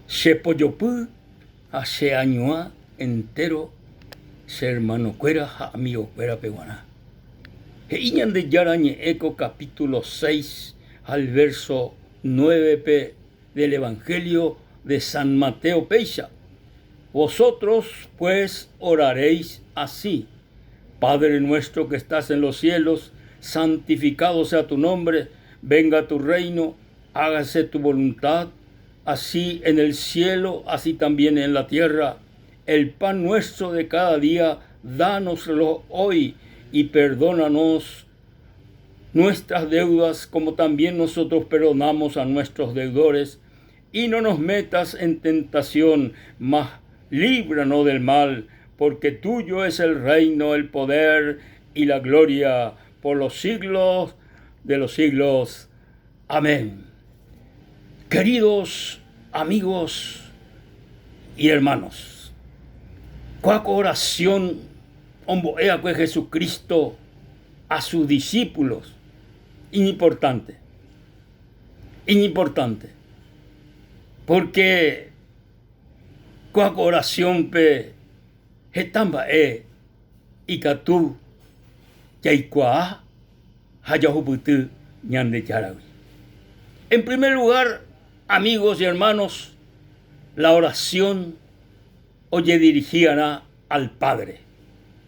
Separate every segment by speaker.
Speaker 1: Shepoyopú, hace año entero, ser hermano cuera, amigo cuera peguaná. Iñan de Yarañe Eco, capítulo 6, al verso 9 del Evangelio de San Mateo Peixa. Vosotros, pues, oraréis así: Padre nuestro que estás en los cielos, santificado sea tu nombre, venga tu reino, hágase tu voluntad, así en el cielo, así también en la tierra. El pan nuestro de cada día, dánoslo hoy, y perdónanos nuestras deudas, como también nosotros perdonamos a nuestros deudores. Y no nos metas en tentación, mas líbranos del mal, porque tuyo es el reino, el poder y la gloria por los siglos de los siglos. Amén. Queridos amigos y hermanos, ¿cuál oración omboea que Jesucristo a sus discípulos? Importante, porque cuál oración pe etamba y catú yaikua hayahuputu ñande yarawi. En primer lugar, amigos y hermanos, la oración oye dirigida al Padre.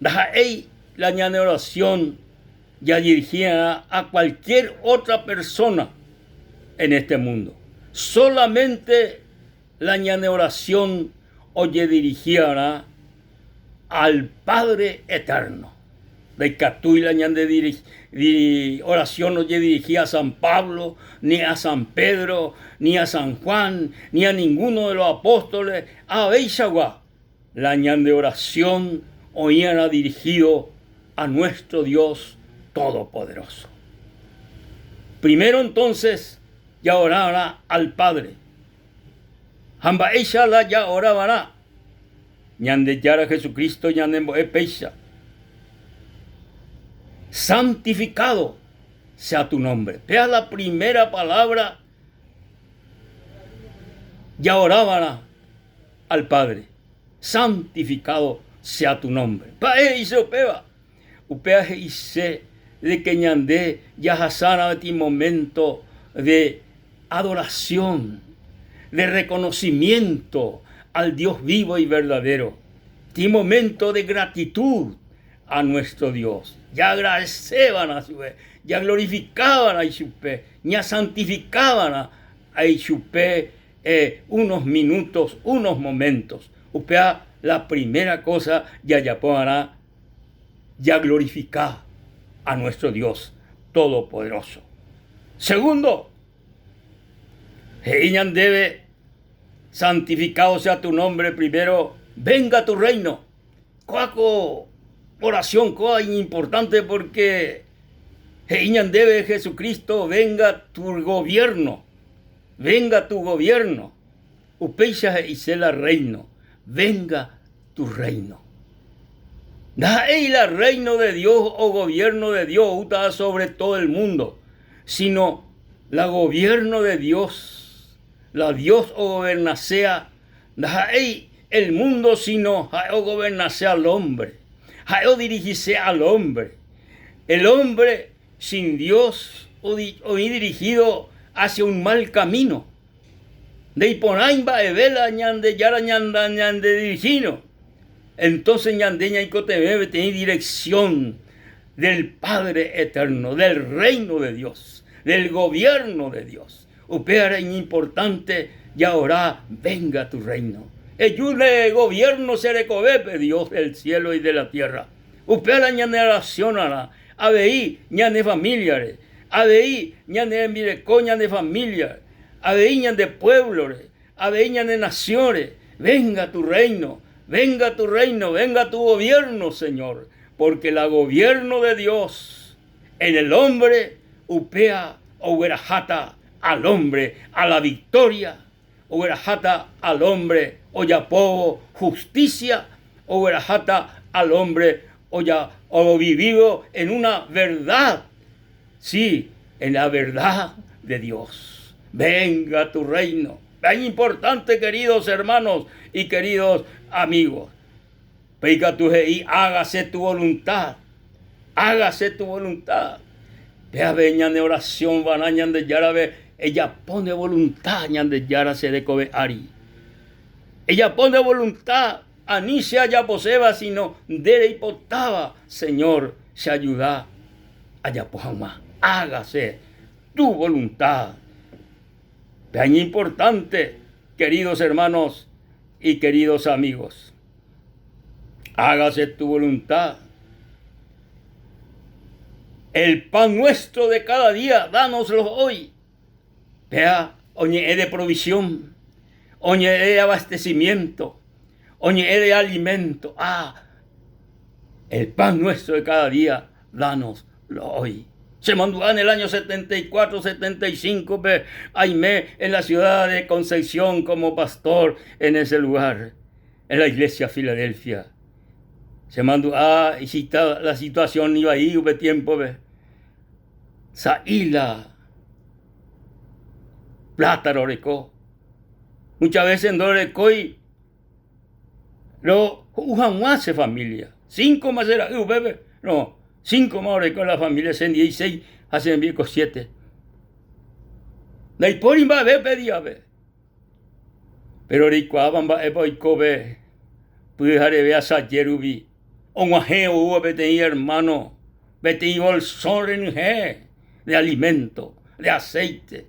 Speaker 1: La ñande oración ya dirigida a cualquier otra persona en este mundo. Solamente la ñande oración oye dirigida al Padre eterno. De Catuy la ñande oración oye dirigida a San Pablo, ni a San Pedro, ni a San Juan, ni a ninguno de los apóstoles. A Beisagua, la ñande oración oía dirigido a nuestro Dios Todopoderoso. Primero entonces ya orará al Padre. Hamba Eishala ya orabará. Ñande yara Jesucristo ñande Peisha. Santificado sea tu nombre. Vea la primera palabra. Ya orabará al Padre. Santificado sea tu nombre. Pae y se opeba. Upea y se de que ñande ya hasara este momento de adoración, de reconocimiento al Dios vivo y verdadero. Este momento de gratitud a nuestro Dios. Ya agradecían a su vez, ya glorificaban a Ixupé, ya santificaban a Ixupé unos minutos, unos momentos. Upea la primera cosa ya podrá ya glorificar a nuestro Dios Todopoderoso. Segundo, ella debe santificado sea tu nombre. Primero, venga tu reino. Cuaco oración coa importante porque ella debe Jesucristo, venga tu gobierno. Venga tu gobierno. Upeixa y la reino. Venga tu reino. Da la reino de Dios o gobierno de Dios uta sobre todo el mundo, sino la gobierno de Dios, la Dios o gobernasea, da el mundo sino o gobernasea al hombre, o dirigirse al hombre. El hombre sin Dios o dirigido hacia un mal camino. De iponaimba evela ñande yara ñande dirigino. Entonces ñandeña y cotebebe tiene dirección del Padre eterno, del reino de Dios, del gobierno de Dios. Upea importante y ahora venga tu reino. Eyule gobierno se recobepe Dios del cielo y de la tierra. Upea la ñande oración a veí ñande familiares, a veí ñande mireco ñande familia, a veí ñande pueblos, a veí ñande naciones. Venga tu reino. Venga tu reino, venga tu gobierno, Señor, porque el gobierno de Dios en el hombre upea o verajata al hombre a la victoria, o verajata al hombre o yapovo justicia, o verajata al hombre o vivido en una verdad, sí, en la verdad de Dios. Venga tu reino. Es importante, queridos hermanos y queridos amigos. Peica tu y hágase tu voluntad. Hágase tu voluntad. Vea, veñan de oración, banañan de yarabe. Ella pone voluntad, ñan de yara se de cobe ari. Ella pone voluntad. Ani se haya poseba, sino dere y potaba. Señor, se ayuda. Allá pojama. Hágase tu voluntad. Vean importante, queridos hermanos y queridos amigos. Hágase tu voluntad. El pan nuestro de cada día, dánoslo hoy. Vea, oñe de provisión, oñe de abastecimiento, oñe de alimento. El pan nuestro de cada día, dánoslo hoy. Se mandó en el año 74, 75, Aimé en la ciudad de Concepción como pastor en ese lugar, en la iglesia Filadelfia. Se mandó y si la situación iba ahí, hubo tiempo, Saíla, plata Rorecó. Muchas veces en Dorecoy, lo hace familia. 5 más era, no, 5 más Rorecó la familia, en 16, hacen bien con 7. La por va a ver, pedía, pero Ricuaban va a ver, pude dejar de ver a Sayerubi. Onguajeo tenía hermano, betí bolsón de alimento, de aceite,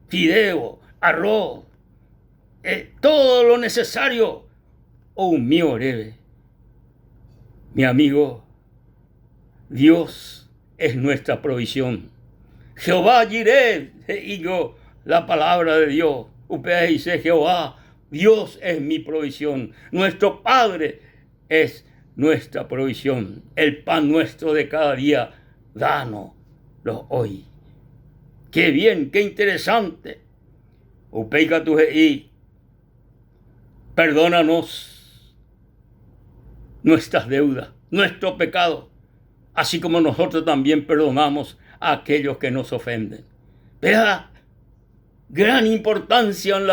Speaker 1: fideo, arroz, todo lo necesario. Mío orebe. Mi amigo, Dios es nuestra provisión. Jehová Jireh, y yo, la palabra de Dios. Upea dice Jehová, Dios es mi provisión. Nuestro Padre es nuestra provisión. El pan nuestro de cada día, dánoslo hoy. Qué bien, qué interesante. Upeica tu y perdónanos nuestras deudas, nuestro pecado, así como nosotros también perdonamos a aquellos que nos ofenden. Vea, gran importancia en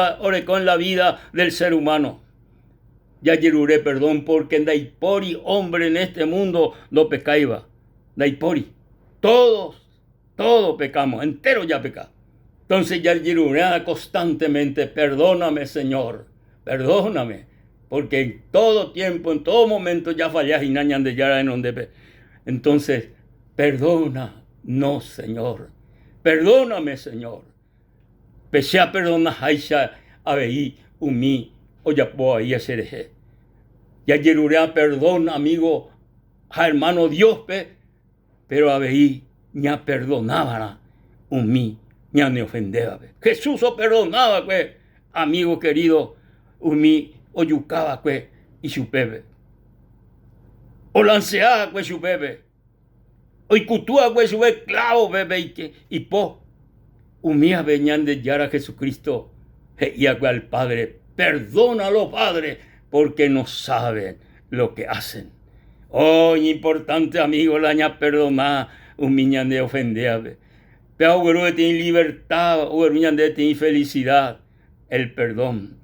Speaker 1: la vida del ser humano. Ya yeruré perdón porque Daipori, hombre en este mundo, no pecaiba. Daipori, todos pecamos, entero ya pecamos. Entonces ya yeruré constantemente, perdóname Señor, perdóname, porque en todo tiempo, en todo momento ya fallás y nañan de yara en donde. Entonces, perdónanos Señor, perdóname Señor. Pese a perdonar Aisha, Abeí, Umi, Oyapoa y Asereje. Ya Yerurea, perdón, amigo, hermano Dios, pero Abeí, ña perdonaba, Umi, ña me ofendeba. Jesús o perdonaba, amigo querido, Umi, Oyucaba, y su bebé. O lanceaba, su bebé. O icutúa, su bebé, clavo, bebé, y po. Umía veñan de Yara Jesucristo y al Padre, perdónalo Padre, porque no saben lo que hacen. Importante amigo, la ña perdonar, miñan de ofender. Pero uno tiene libertad, uno tiene felicidad, el perdón.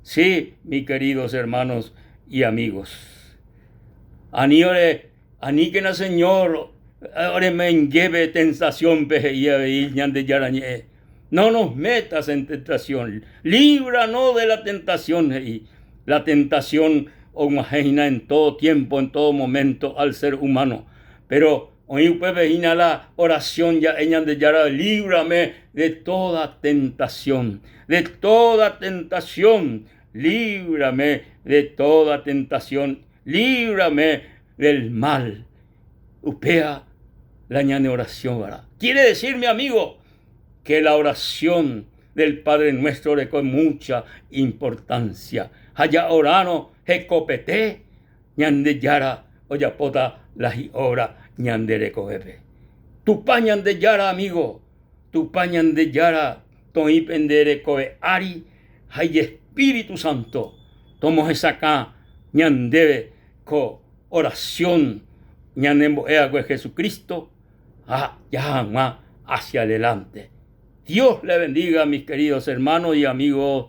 Speaker 1: Sí, mis queridos hermanos y amigos. Ani que na Señor, ahora me lleve tentación, no nos metas en tentación, líbranos de la tentación. Y la tentación imagina en todo tiempo, en todo momento al ser humano. Pero hoy imagina la oración ya de yara, líbrame de toda tentación, líbrame de toda tentación, líbrame del mal. Upea la ñane oración, ¿verdad? Quiere decir, mi amigo, que la oración del Padre Nuestro le con mucha importancia. Haya orano, jecopete, ñande yara, oyapota, la ora, ñande recoebe. Tu pañan de yara, amigo, tu pañan de yara, toí pendere coe ari, hay Espíritu Santo, tomo esa acá, ñande co oración, ñanemboea con Jesucristo, ya más hacia adelante. Dios le bendiga, mis queridos hermanos y amigos.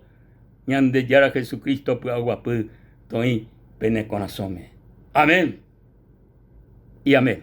Speaker 1: Ñande Yara Jesucristo, Puaguapú, Toí, Peneconazome. Amén y amén.